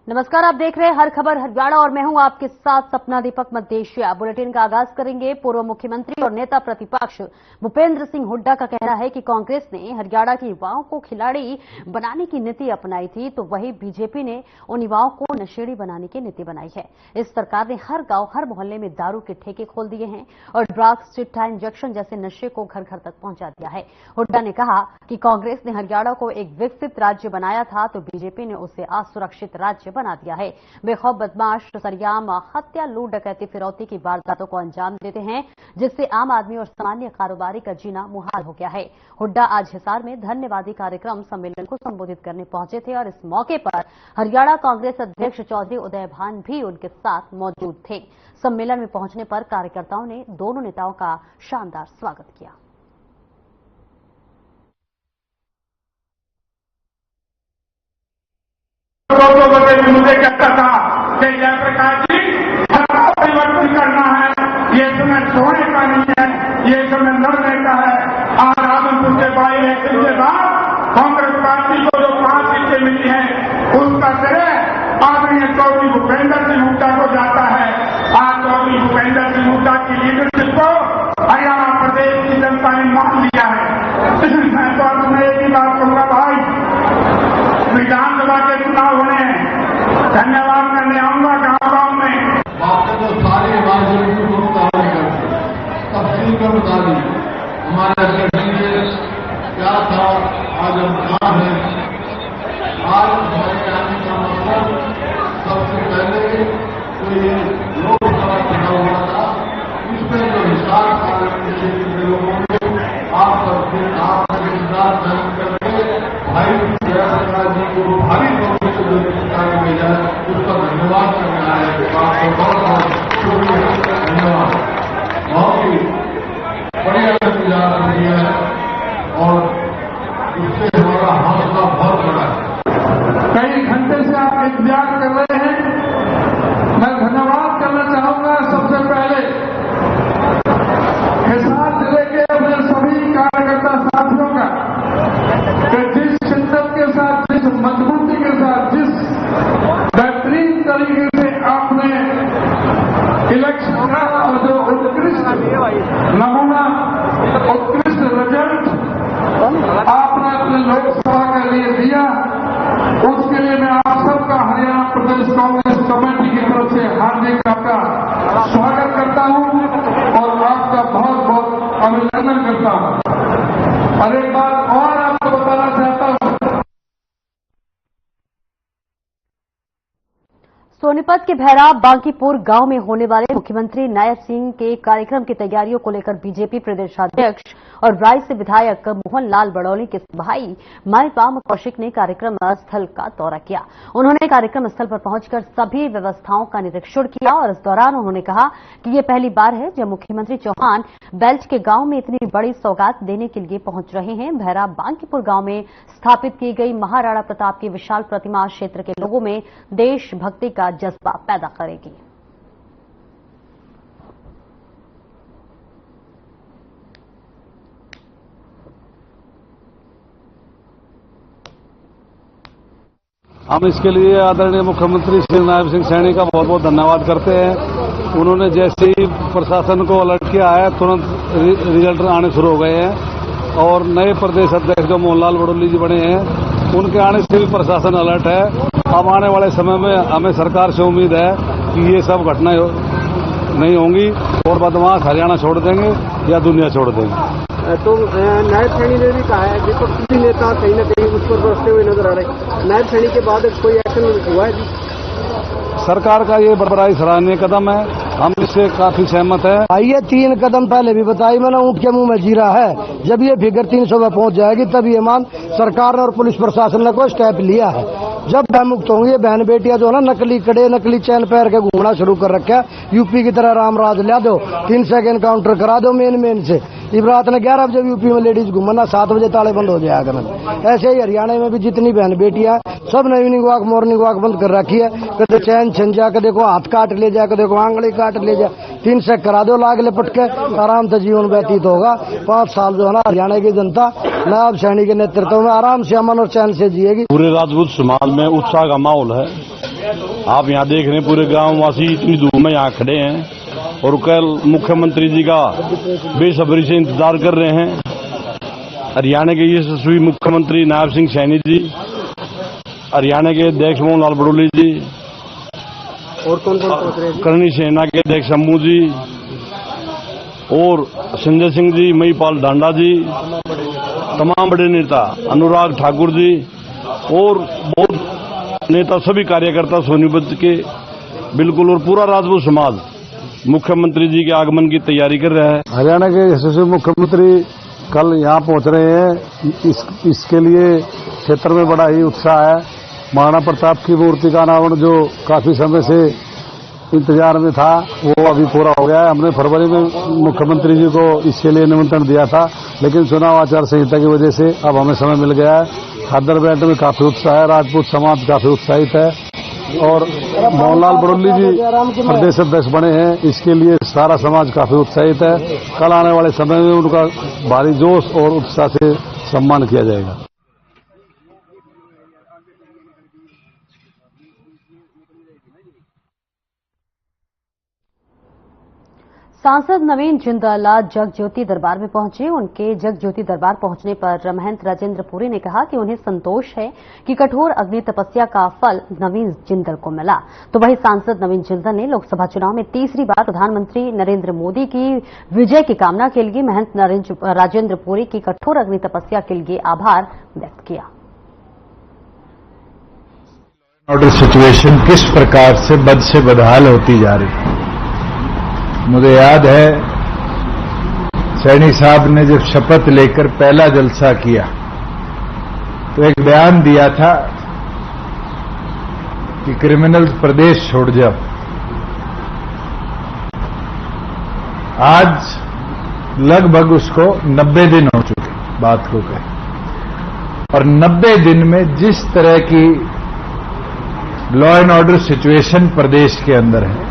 नमस्कार, आप देख रहे हैं हर खबर हरियाणा और मैं हूं आपके साथ सपना दीपक मदेशिया। बुलेटिन का आगाज करेंगे। पूर्व मुख्यमंत्री और नेता प्रतिपक्ष भूपेंद्र सिंह हुड्डा का कहना है कि कांग्रेस ने हरियाणा के युवाओं को खिलाड़ी बनाने की नीति अपनाई थी, तो वही बीजेपी ने उन युवाओं को नशेड़ी बनाने की नीति बनाई है। इस सरकार ने हर गांव हर मोहल्ले में दारू के ठेके खोल दिए हैं और ड्रग्स, चिट्टा, इंजेक्शन जैसे नशे को घर घर तक पहुंचा दिया है। हुड्डा ने कहा कि कांग्रेस ने हरियाणा को एक विकसित राज्य बनाया था, तो बीजेपी ने उसे असुरक्षित राज्य बना दिया है। बेखौफ बदमाश सरेआम हत्या, लूट, डकैती, फिरौती की वारदातों को अंजाम देते हैं, जिससे आम आदमी और सामान्य कारोबारी का जीना मुहाल हो गया है। हुड्डा आज हिसार में धन्यवादी कार्यक्रम सम्मेलन को संबोधित करने पहुंचे थे और इस मौके पर हरियाणा कांग्रेस अध्यक्ष चौधरी उदय भान भी उनके साथ मौजूद थे। सम्मेलन में पहुंचने पर कार्यकर्ताओं ने दोनों नेताओं का शानदार स्वागत किया। मुझे कहता था कि जयप्रकाश जी परिवर्तन करना है, ये समय सोने का नहीं है, ये समय लड़ने का है। आज आदमपुर के बाई इलेक्शन के बाद कांग्रेस पार्टी को जो 5 सीटें मिली हैं, उसका श्रेय आदरणीय चौधरी भूपेंद्र सिंह हुड्डा को जाता है। आज चौधरी भूपेंद्र सिंह हुड्डा की लीडरशिप को हरियाणा प्रदेश की जनता ने मान लिया है। मैं तो आज मैं एक ही बात कहूंगा, भाई विधानसभा के चुनाव होने हैं, धन्यवाद करने आऊंगा गांव गांव में। आपने तो सारी राजनीति को तफसील कर बता दी। हमारे अध्यक्ष क्या था, आज हम कहाँ हैं। आज हमारे आने का मतलब सबसे पहले तो ये लोकसभा चुनाव हुआ था, इसमें जो हिसार पार्लियामेंट के लोगों ने आप सबके इंतजार करके भाई जयप्रकाश जी को भारी बहुमत से जो निकाल भेजा है, उसका धन्यवाद करना है। आपको बहुत बहुत शुक्रिया, धन्यवाद। बहुत ही बढ़िया इंतजार दिया है और उससे हमारा हौसला बहुत बड़ा है। कई घंटे से आप इंतजार कर रहे हैं। मैं धन्यवाद करना चाहूंगा सबसे पहले हिसार जिले के अपने सभी कार्यकर्ता साथियों का, जिस शिद्दत के साथ, जिस मजबूती के साथ, जिस बेहतरीन तरीके से आपने इलेक्शन का जो उत्कृष्ट नमूना, उत्कृष्ट रिजल्ट आपने अपने लोकसभा के लिए दिया, उसके लिए मैं आप सबका हरियाणा प्रदेश कांग्रेस कमेटी की तरफ से हार्दिक आपका स्वागत करता हूं और आपका बहुत बहुत अभिनंदन करता हूं। और एक बात और आपको बताना चाहता हूं, सोनीपत के भैरा बांकीपुर गांव में होने वाले मुख्यमंत्री नायब सिंह के कार्यक्रम की तैयारियों को लेकर बीजेपी प्रदेशाध्यक्ष और राय से विधायक मोहन लाल बड़ौली के भाई माईपाम कौशिक ने कार्यक्रम स्थल का दौरा किया। उन्होंने कार्यक्रम स्थल पर पहुंचकर सभी व्यवस्थाओं का निरीक्षण किया और इस दौरान उन्होंने कहा कि ये पहली बार है जब मुख्यमंत्री चौहान बेल्ट के गांव में इतनी बड़ी सौगात देने के लिए पहुंच रहे हैं। भैरा बांकीपुर गांव में स्थापित की गई महाराणा प्रताप की विशाल प्रतिमा क्षेत्र के लोगों में देशभक्ति का जज्बा पैदा करेगी। हम इसके लिए आदरणीय मुख्यमंत्री श्री नायब सिंह सैनी का बहुत बहुत धन्यवाद करते हैं। उन्होंने जैसे ही प्रशासन को अलर्ट किया है, तुरंत रिजल्ट आने शुरू हो गए हैं और नए प्रदेश अध्यक्ष जो मोहन लाल बड़ौली जी बने हैं, उनके आने से भी प्रशासन अलर्ट है। अब आने वाले समय में हमें सरकार से उम्मीद है कि ये सब घटनाएं नहीं होंगी और बदमाश हरियाणा छोड़ देंगे या दुनिया छोड़ देंगे। तो नायब सैनी ने भी कहा है, विपक्षी नेता कहीं न कहीं उस पर बरसते हुए नजर आ रहे। नायब सैनी के बाद कोई एक्शन हुआ है जी? सरकार का ये बड़ा सराहनीय कदम है, हम इससे काफी सहमत है। ये 3 कदम पहले भी बताई मैंने, ऊँट के मुंह में जीरा है। जब ये फिगर 300 में पहुंच जाएगी तब ये मान सरकार और पुलिस प्रशासन ने कोई स्टेप लिया है। जब भय मुक्त होंगे, बहन बेटियां जो है ना नकली कड़े, नकली चैन पैर के घूमना शुरू कर रखा है। यूपी की तरह रामराज ला दो, 3 सेकंड काउंटर करा दो मेन से। इब रात ने 11 बजे यूपी में लेडीज घूमना, 7 बजे ताले बंद हो जाएगा। ऐसे ही हरियाणा में भी जितनी बहन बेटियां सब ने इवनिंग वॉक, मॉर्निंग वॉक बंद कर रखी है। कदे चैन छंजा, कदे को हाथ काट ले जाए, कदे को आंगली काट ले जाए। 3 सेक करा दो, लाग लपट के आराम से जीवन व्यतीत होगा। 5 साल जो है ना हरियाणा की जनता नायब सैनी के नेतृत्व में आराम से, अमन और चैन से जिएगी। पूरे राजपूत समाज में उत्साह का माहौल है आप यहाँ देख रहे हैं पूरे गांव वासी इतनी धूप में यहाँ खड़े हैं और कल मुख्यमंत्री जी का बेसब्री से इंतजार कर रहे हैं। हरियाणा के यशस्वी मुख्यमंत्री नायब सिंह सैनी जी, हरियाणा के अध्यक्ष मोहन लाल बड़ोली जी और कौन कौन पहुंच रहे हैं? करणी सेना के अध्यक्ष शंभू जी और संजय सिंह जी, महिपाल डांडा जी, तमाम बड़े नेता, अनुराग ठाकुर जी और बहुत नेता, सभी कार्यकर्ता सोनीपत के बिल्कुल और पूरा राजपूत समाज मुख्यमंत्री जी के आगमन की तैयारी कर रहा है। हरियाणा के यशस्वी मुख्यमंत्री कल यहाँ पहुंच रहे हैं। इसके लिए क्षेत्र में बड़ा ही उत्साह है। महाराणा प्रताप की मूर्ति का अनावरण जो काफी समय से इंतजार में था वो अभी पूरा हो गया है। हमने फरवरी में मुख्यमंत्री जी को इसके लिए निमंत्रण दिया था, लेकिन चुनाव आचार संहिता की वजह से अब हमें समय मिल गया है। खादर बैठ में काफी उत्साह है, राजपूत समाज काफी उत्साहित है और मोहनलाल बड़ोली जी प्रदेश अध्यक्ष बने हैं, इसके लिए सारा समाज काफी उत्साहित है। कल आने वाले समय में उनका भारी जोश और उत्साह से सम्मान किया जाएगा। सांसद नवीन जिंदल जग ज्योति दरबार में पहुंचे। उनके जग ज्योति दरबार पहुंचने पर महंत राजेंद्र पुरी ने कहा कि उन्हें संतोष है कि कठोर अग्नि तपस्या का फल नवीन जिंदल को मिला। तो वहीं सांसद नवीन जिंदल ने लोकसभा चुनाव में तीसरी बार प्रधानमंत्री नरेंद्र मोदी की विजय की कामना के लिए महंत राजेंद्र पुरी की कठोर अग्नि तपस्या के लिए आभार व्यक्त किया। ऑर्डर सिचुएशन किस प्रकार से बद से बदहाल होती जा रही है। मुझे याद है सैनी साहब ने जब शपथ लेकर पहला जलसा किया तो एक बयान दिया था कि क्रिमिनल्स प्रदेश छोड़ जाओ। आज लगभग उसको 90 दिन हो चुके बात को कहे, और 90 दिन में जिस तरह की लॉ एंड ऑर्डर सिचुएशन प्रदेश के अंदर है,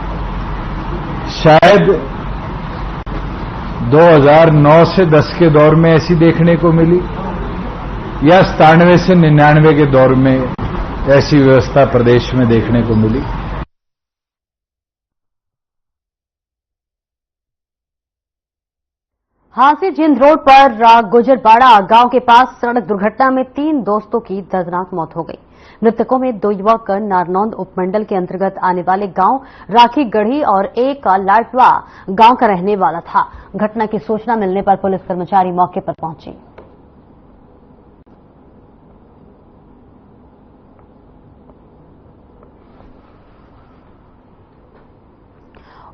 शायद 2009 से 10 के दौर में ऐसी देखने को मिली या 97 से 99 के दौर में ऐसी व्यवस्था प्रदेश में देखने को मिली। हांसी जिंद रोड पर गुजरबाड़ा गांव के पास सड़क दुर्घटना में 3 दोस्तों की दर्दनाक मौत हो गई। मृतकों में 2 युवक नारनौंद उपमंडल के अंतर्गत आने वाले गांव राखी गढ़ी और एक लाटवा गांव का रहने वाला था। घटना की सूचना मिलने पर पुलिस कर्मचारी मौके पर पहुंचे।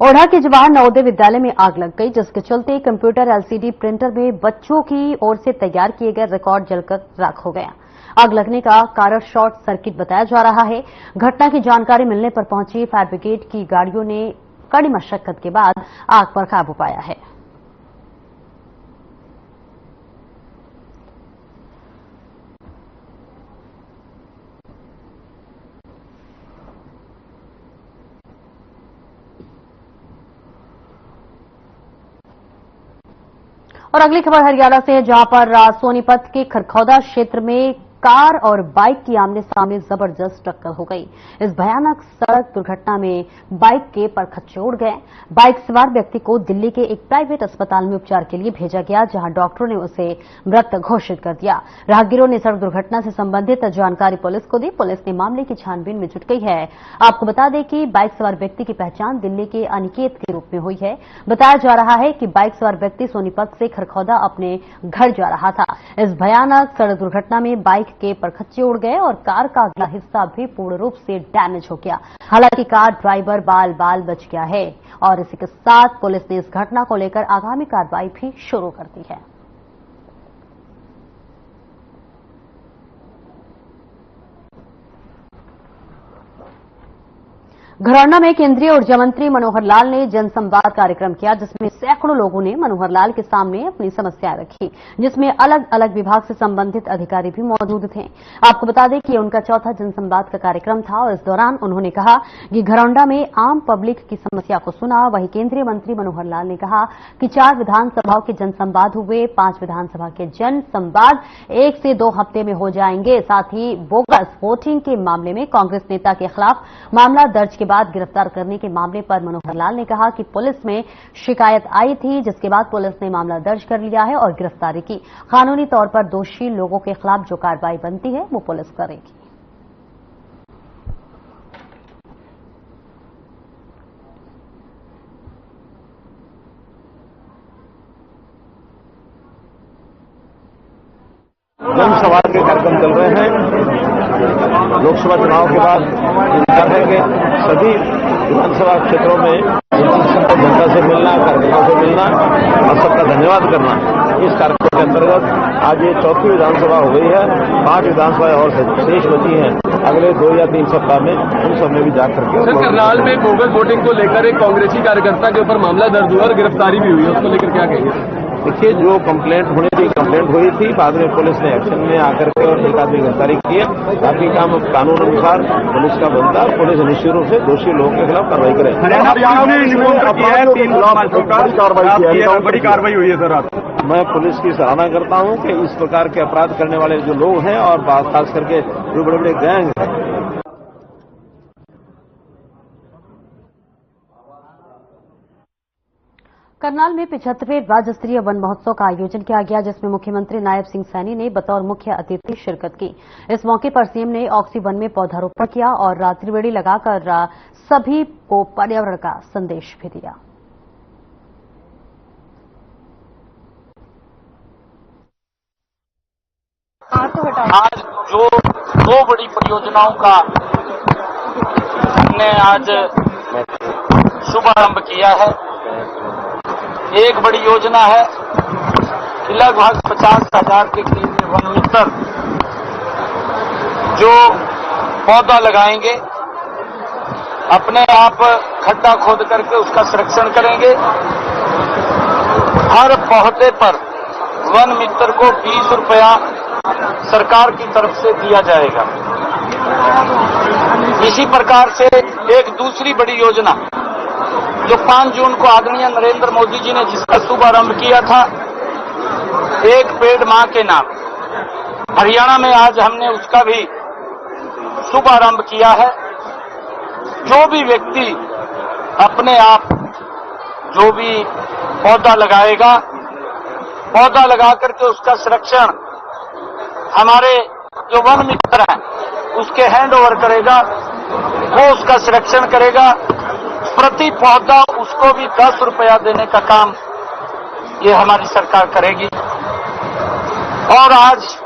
ओढ़ा के जवाहर नवोदय विद्यालय में आग लग गई, जिसके चलते कंप्यूटर एलसीडी प्रिंटर में बच्चों की ओर से तैयार किए गए रिकॉर्ड जलकर राख हो गया। आग लगने का कारण शॉर्ट सर्किट बताया जा रहा है। घटना की जानकारी मिलने पर पहुंची फायर ब्रिगेड की गाड़ियों ने कड़ी मशक्कत के बाद आग पर काबू पाया है। और अगली खबर हरियाणा से है, जहां पर सोनीपत के खरखौदा क्षेत्र में कार और बाइक की आमने सामने जबरदस्त टक्कर हो गई। इस भयानक सड़क दुर्घटना में बाइक के परखच्चे उड़ गए। बाइक सवार व्यक्ति को दिल्ली के एक प्राइवेट अस्पताल में उपचार के लिए भेजा गया, जहां डॉक्टरों ने उसे मृत घोषित कर दिया। राहगीरों ने सड़क दुर्घटना से संबंधित जानकारी पुलिस को दी। पुलिस ने मामले की छानबीन में जुट गई है। आपको बता दें कि बाइक सवार व्यक्ति की पहचान दिल्ली के अनिकेत के रूप में हुई है। बताया जा रहा है कि बाइक सवार व्यक्ति सोनीपत से खरखौदा अपने घर जा रहा था। इस भयानक सड़क दुर्घटना में बाइक के परखच्चे उड़ गए और कार का अगला हिस्सा भी पूर्ण रूप से डैमेज हो गया। हालांकि कार ड्राइवर बाल बाल बच गया है और इसी के साथ पुलिस ने इस घटना को लेकर आगामी कार्रवाई भी शुरू कर दी है। घरौंडा में केंद्रीय ऊर्जा मंत्री मनोहर लाल ने जनसंवाद कार्यक्रम किया, जिसमें सैकड़ों लोगों ने मनोहर लाल के सामने अपनी समस्याएं रखी, जिसमें अलग अलग विभाग से संबंधित अधिकारी भी मौजूद थे। आपको बता दें कि उनका चौथा जनसंवाद का कार्यक्रम था और इस दौरान उन्होंने कहा कि घरौंडा में आम पब्लिक की समस्या को सुना। वहीं केंद्रीय मंत्री मनोहर लाल ने कहा कि 4 विधानसभाओं के जनसंवाद हुए, 5 विधानसभा के जनसंवाद 1 से 2 हफ्ते में हो जाएंगे। साथ ही बोगस वोटिंग के मामले में कांग्रेस नेता के खिलाफ मामला दर्ज के बाद गिरफ्तार करने के मामले पर मनोहर लाल ने कहा कि पुलिस में शिकायत आई थी, जिसके बाद पुलिस ने मामला दर्ज कर लिया है और गिरफ्तारी की। कानूनी तौर पर दोषी लोगों के खिलाफ जो कार्रवाई बनती है वो पुलिस करेगी। जनसंवाद के कार्यक्रम चल रहे हैं। लोकसभा चुनाव के बाद इंतजार है कि सभी विधानसभा क्षेत्रों में जनता से मिलना, कार्यकर्ताओं से मिलना और सबका धन्यवाद करना, इस कार्यक्रम के अंतर्गत आज ये 4थी विधानसभा हो गई है। 5 विधानसभाएं और शेष बची हैं। अगले 2 या 3 सप्ताह में उन सब में भी जा करके। सर, करनाल में बोगस वोटिंग को लेकर एक कांग्रेसी कार्यकर्ता के ऊपर मामला दर्ज हुआ और गिरफ्तारी भी हुई है, उसको लेकर क्या कहेंगे? देखिए, जो कंप्लेंट होनी थी कंप्लेंट हुई थी, बाद में पुलिस ने एक्शन में आकर के और एक आदमी गिरफ्तारी की है। बाकी काम कानून अनुसार पुलिस का बनता है। पुलिस निश्चित रूप से दोषी लोगों के खिलाफ कार्रवाई करे। बड़ी कार्रवाई हुई है सर। मैं पुलिस की सराहना करता हूं कि इस प्रकार के अपराध करने वाले जो लोग हैं और खास करके जो बड़े बड़े गैंग हैं। करनाल में 75वें राज्य स्तरीय वन महोत्सव का आयोजन किया गया, जिसमें मुख्यमंत्री नायब सिंह सैनी ने बतौर मुख्य अतिथि शिरकत की। इस मौके पर सीएम ने ऑक्सी वन में पौधारोपण किया और रात्रिबेड़ी लगाकर सभी को पर्यावरण का संदेश भी दिया। आज जो 2 बड़ी परियोजनाओं का हमने आज शुभारंभ किया है, एक बड़ी योजना है कि लगभग 50,000 के करीब वन मित्र जो पौधा लगाएंगे, अपने आप खड्डा खोद करके उसका संरक्षण करेंगे। हर पौधे पर वन मित्र को 20 रुपया सरकार की तरफ से दिया जाएगा। इसी प्रकार से एक दूसरी बड़ी योजना जो 5 जून को आदरणीय नरेंद्र मोदी जी ने जिसका शुभारंभ किया था, एक पेड़ मां के नाम, हरियाणा में आज हमने उसका भी शुभारंभ किया है। जो भी व्यक्ति अपने आप जो भी पौधा लगाएगा, पौधा लगा करके उसका संरक्षण हमारे जो वन मित्र हैं उसके हैंड ओवर करेगा, वो उसका संरक्षण करेगा। प्रति पौधा उसको भी 10 रुपया देने का काम ये हमारी सरकार करेगी। और आज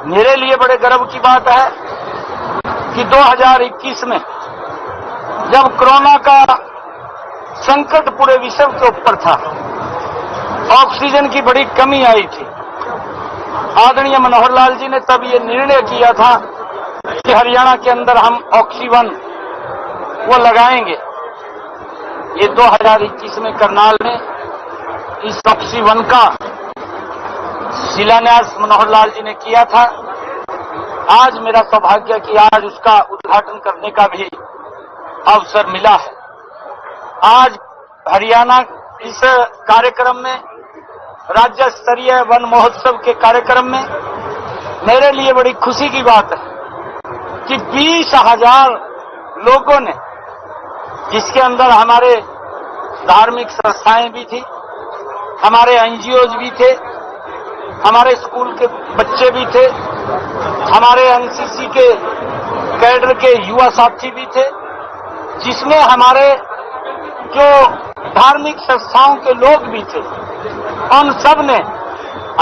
मेरे लिए बड़े गर्व की बात है कि 2021 में जब कोरोना का संकट पूरे विश्व के ऊपर था, ऑक्सीजन की बड़ी कमी आई थी, आदरणीय मनोहर लाल जी ने तब ये निर्णय किया था कि हरियाणा के अंदर हम ऑक्सीवन वो लगाएंगे। ये 2021 में करनाल में इस ऑक्सीवन का शिलान्यास मनोहर लाल जी ने किया था। आज मेरा सौभाग्य कि आज उसका उद्घाटन करने का भी अवसर मिला है। आज हरियाणा इस कार्यक्रम में, राज्य स्तरीय वन महोत्सव के कार्यक्रम में मेरे लिए बड़ी खुशी की बात है कि 20,000 लोगों ने, जिसके अंदर हमारे धार्मिक संस्थाएं भी थी, हमारे एनजीओज भी थे, हमारे स्कूल के बच्चे भी थे, हमारे एनसीसी के कैडर के युवा साथी भी थे, जिसमें हमारे जो धार्मिक संस्थाओं के लोग भी थे, उन सब ने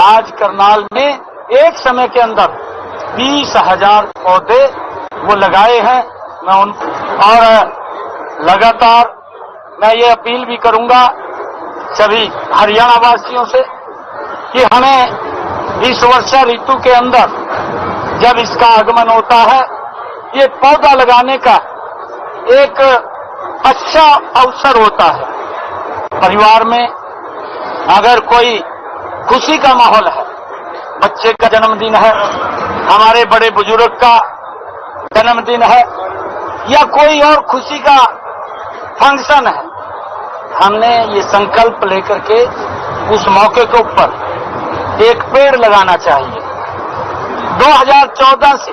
आज करनाल में एक समय के अंदर 20,000 पौधे वो लगाए हैं। मैं उन और लगातार मैं ये अपील भी करूंगा सभी हरियाणा वासियों से कि हमें इस वर्षा ऋतु के अंदर जब इसका आगमन होता है, ये पौधा लगाने का एक अच्छा अवसर होता है। परिवार में अगर कोई खुशी का माहौल है, बच्चे का जन्मदिन है, हमारे बड़े बुजुर्ग का जन्मदिन है या कोई और खुशी का फंक्शन है, हमने ये संकल्प लेकर के उस मौके के ऊपर एक पेड़ लगाना चाहिए। 2014 से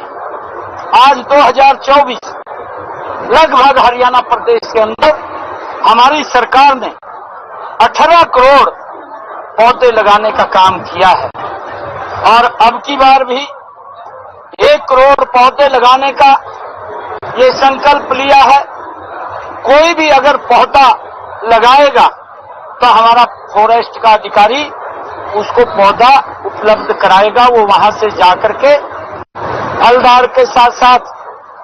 आज 2024 लगभग हरियाणा प्रदेश के अंदर हमारी सरकार ने 18 करोड़ पौधे लगाने का काम किया है और अब की बार भी 1 करोड़ पौधे लगाने का ये संकल्प लिया है। कोई भी अगर पौधा लगाएगा तो हमारा फॉरेस्ट का अधिकारी उसको पौधा उपलब्ध कराएगा। वो वहां से जाकर के फलदार के साथ साथ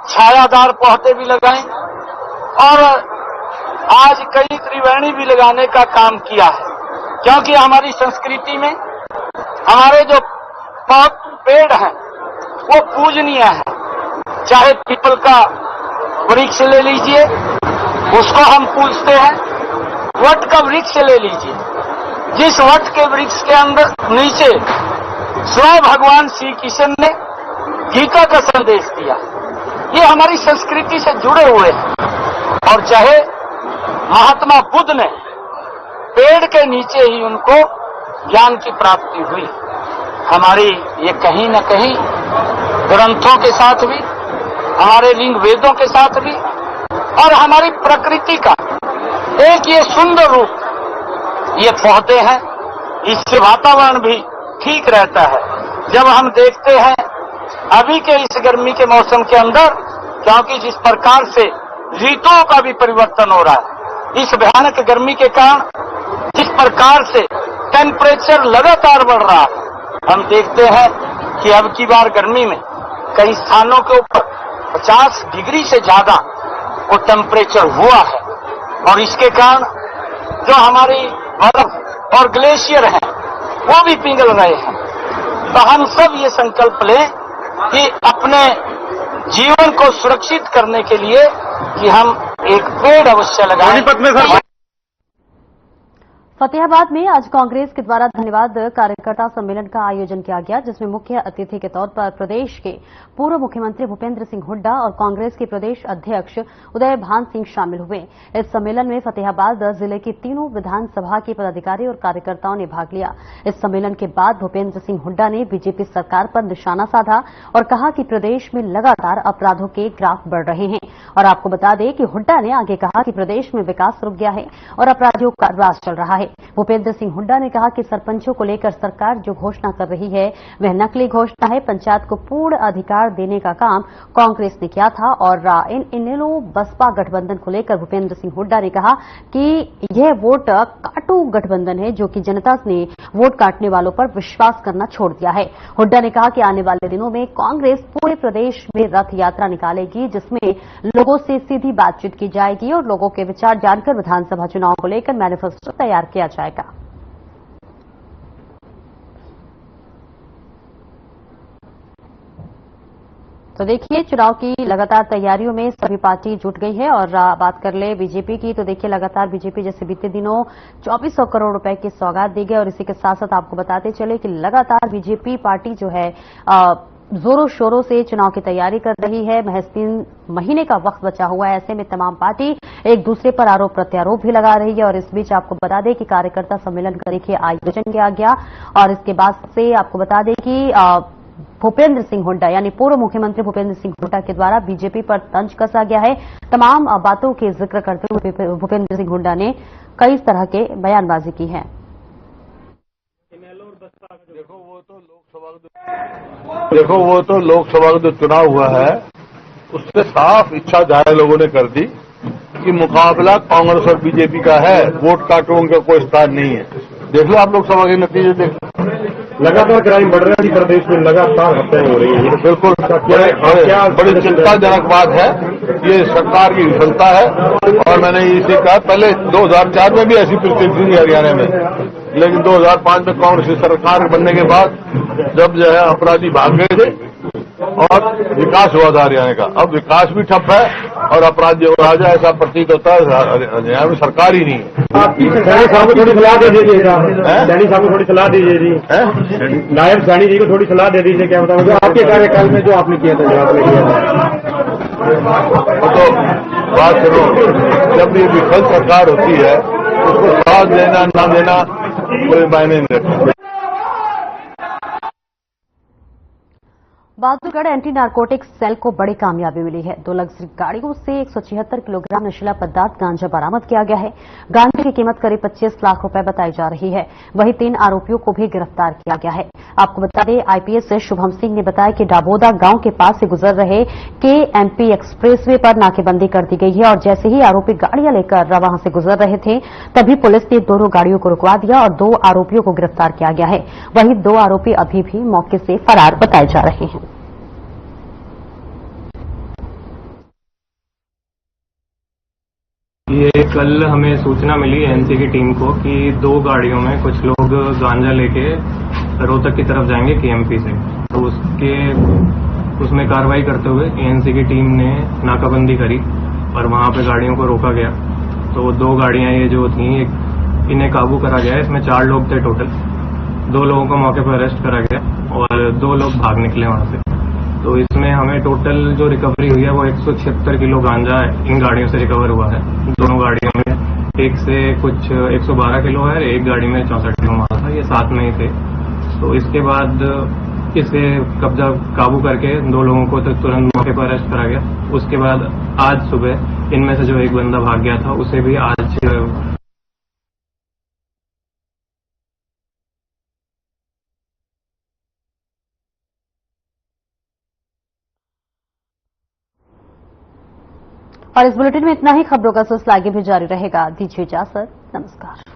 छायादार पौधे भी लगाएं और आज कई त्रिवेणी भी लगाने का काम किया है, क्योंकि हमारी संस्कृति में हमारे जो पेड़ हैं वो पूजनीय है। चाहे पीपल का वृक्ष ले लीजिए, उसको हम पूजते हैं। वट का वृक्ष ले लीजिए, जिस वट के वृक्ष के अंदर नीचे स्वयं भगवान श्री कृष्ण ने गीता का संदेश दिया। ये हमारी संस्कृति से जुड़े हुए हैं। और चाहे महात्मा बुद्ध ने पेड़ के नीचे ही उनको ज्ञान की प्राप्ति हुई। हमारी ये कहीं न कहीं ग्रंथों के साथ भी, हमारे लिंग वेदों के साथ भी और हमारी प्रकृति का एक ये सुंदर रूप ये पौधे हैं। इससे वातावरण भी ठीक रहता है। जब हम देखते हैं अभी के इस गर्मी के मौसम के अंदर, क्योंकि जिस प्रकार से ऋतुओं का भी परिवर्तन हो रहा है, इस भयानक गर्मी के कारण जिस प्रकार से टेम्परेचर लगातार बढ़ रहा है, हम देखते हैं कि अब की बार गर्मी में कई स्थानों के ऊपर 50 डिग्री से ज्यादा वो टेम्परेचर हुआ है। और इसके कारण जो हमारी बर्फ और ग्लेशियर हैं वो भी पिघल रहे हैं। तो हम सब ये संकल्प लें कि अपने जीवन को सुरक्षित करने के लिए कि हम एक पेड़ अवश्य लगाएं। फतेहाबाद में आज कांग्रेस के द्वारा धन्यवाद कार्यकर्ता सम्मेलन का आयोजन किया गया, जिसमें मुख्य अतिथि के तौर पर प्रदेश के पूर्व मुख्यमंत्री भूपेंद्र सिंह हुड्डा और कांग्रेस के प्रदेश अध्यक्ष उदय भान सिंह शामिल हुए। इस सम्मेलन में फतेहाबाद जिले की तीनों विधानसभा के पदाधिकारी और कार्यकर्ताओं ने भाग लिया। इस सम्मेलन के बाद भूपेंद्र सिंह हुड्डा ने बीजेपी सरकार पर निशाना साधा और कहा कि प्रदेश में लगातार अपराधों के ग्राफ बढ़ रहे हैं। और आपको बता दें कि हुड्डा ने आगे कहा कि प्रदेश में विकास रुक गया है और अपराधियों का राज चल रहा है। भूपेंद्र सिंह हुड्डा ने कहा कि सरपंचों को लेकर सरकार जो घोषणा कर रही है वह नकली घोषणा है। पंचायत को पूर्ण अधिकार देने का काम कांग्रेस ने किया था और इनेलो बसपा गठबंधन को लेकर भूपेंद्र सिंह हुड्डा ने कहा कि यह वोट काटू गठबंधन है, जो कि जनता ने वोट काटने वालों पर विश्वास करना छोड़ दिया है। हुड्डा ने कहा कि आने वाले दिनों में कांग्रेस पूरे प्रदेश में रथ यात्रा निकालेगी, जिसमें लोगों से सीधी बातचीत की जाएगी और लोगों के विचार जानकर विधानसभा चुनाव को लेकर मैनिफेस्टो तैयार किया जाएगा। तो देखिए, चुनाव की लगातार तैयारियों में सभी पार्टी जुट गई है। और बात कर ले बीजेपी की, तो देखिए लगातार बीजेपी जैसे बीते दिनों 2400 करोड़ रुपए की सौगात दी गई। और इसी के साथ साथ आपको बताते चले कि लगातार बीजेपी पार्टी जो है जोरों शोरों से चुनाव की तैयारी कर रही है। महज 3 महीने का वक्त बचा हुआ है। ऐसे में तमाम पार्टी एक दूसरे पर आरोप प्रत्यारोप भी लगा रही है। और इस बीच आपको बता दें कि कार्यकर्ता सम्मेलन का देखिए आयोजन किया गया और इसके बाद से आपको बता दें कि भूपेंद्र सिंह हुड्डा यानी पूर्व मुख्यमंत्री भूपेंद्र सिंह हुड्डा के द्वारा बीजेपी पर तंज कसा गया है। तमाम बातों के जिक्र करते हुए भूपेंद्र सिंह हुड्डा ने कई तरह के बयानबाजी की है। देखो वो तो लोकसभा का जो चुनाव हुआ है उससे साफ इच्छा जाहिर लोगों ने कर दी कि मुकाबला कांग्रेस और बीजेपी का है, वोट काटों का कोई स्थान नहीं है। देख लो आप लोकसभा के नतीजे देख लो। लगातार क्राइम बढ़ रहा है प्रदेश में, लगातार हत्याएं हो रही है। बिल्कुल बड़ी चिंताजनक बात है। ये सरकार की विफलता है। और मैंने इसे कहा पहले 2004 में भी ऐसी परिस्थिति थी हरियाणा में, लेकिन 2005 में कांग्रेस की सरकार बनने के बाद जब जो है अपराधी भाग गए थे और विकास हुआ था हरियाणा का। अब विकास भी ठप है और अपराधी और राजा ऐसा प्रतीत होता है। न्याय में सरकार ही नहीं है। सैनी साहब को थोड़ी सलाह दे दीजिए, सैनी साहब को थोड़ी सलाह दीजिए जी, नायब सैनी जी को थोड़ी सलाह दे दीजिए। क्या बताऊँ आपके कार्यकाल में जो आपने किया था, जो आपने किया था, वो तो बात सुनो, जब भी विफल सरकार होती है उसको साथ देना ना देना कोई मायने नहीं रखता। बहादुरगढ़ एंटी नारकोटिक्स सेल को बड़ी कामयाबी मिली है। 2 लग्जरी गाड़ियों से 176 किलोग्राम नशीला पदार्थ गांजा बरामद किया गया है। गांजे की कीमत करीब 25 लाख रुपए बताई जा रही है। वहीं 3 आरोपियों को भी गिरफ्तार किया गया है। आपको बता दें, आईपीएस शुभम सिंह ने बताया कि डाबोदा गांव के पास से गुजर रहे KMP एक्सप्रेसवे पर नाकेबंदी कर दी गई है और जैसे ही आरोपी गाड़ियां लेकर वहां से गुजर रहे थे तभी पुलिस ने दोनों गाड़ियों को रुकवा दिया और 2 आरोपियों को गिरफ्तार किया गया है। वहीं 2 आरोपी अभी भी मौके से फरार बताए जा रहे हैं। ये कल हमें सूचना मिली एएनसी की टीम को कि 2 गाड़ियों में कुछ लोग गांजा लेके रोहतक की तरफ जाएंगे KMP से। तो उसमें कार्रवाई करते हुए एएनसी की टीम ने नाकाबंदी करी और वहां पे गाड़ियों को रोका गया। तो 2 गाड़ियां ये जो थी, इन्हें काबू करा गया। इसमें 4 लोग थे टोटल। 2 लोगों को मौके पर अरेस्ट करा गया और 2 लोग भाग निकले वहां से। तो इसमें हमें टोटल जो रिकवरी हुई है वो 176 किलो गांजा इन गाड़ियों से रिकवर हुआ है। दोनों गाड़ियों में एक से कुछ 112 किलो है, एक गाड़ी में 64 किलो माल था। ये साथ में ही थे। तो इसके बाद इसे कब्जा काबू करके 2 लोगों को तो तुरंत मौके पर अरेस्ट करा गया। उसके बाद आज सुबह इनमें से जो एक बंदा भाग गया था उसे भी आज और इस बुलेटिन में इतना ही। खबरों का सिलसिला आगे भी जारी रहेगा। दीजिए इजाजत। नमस्कार।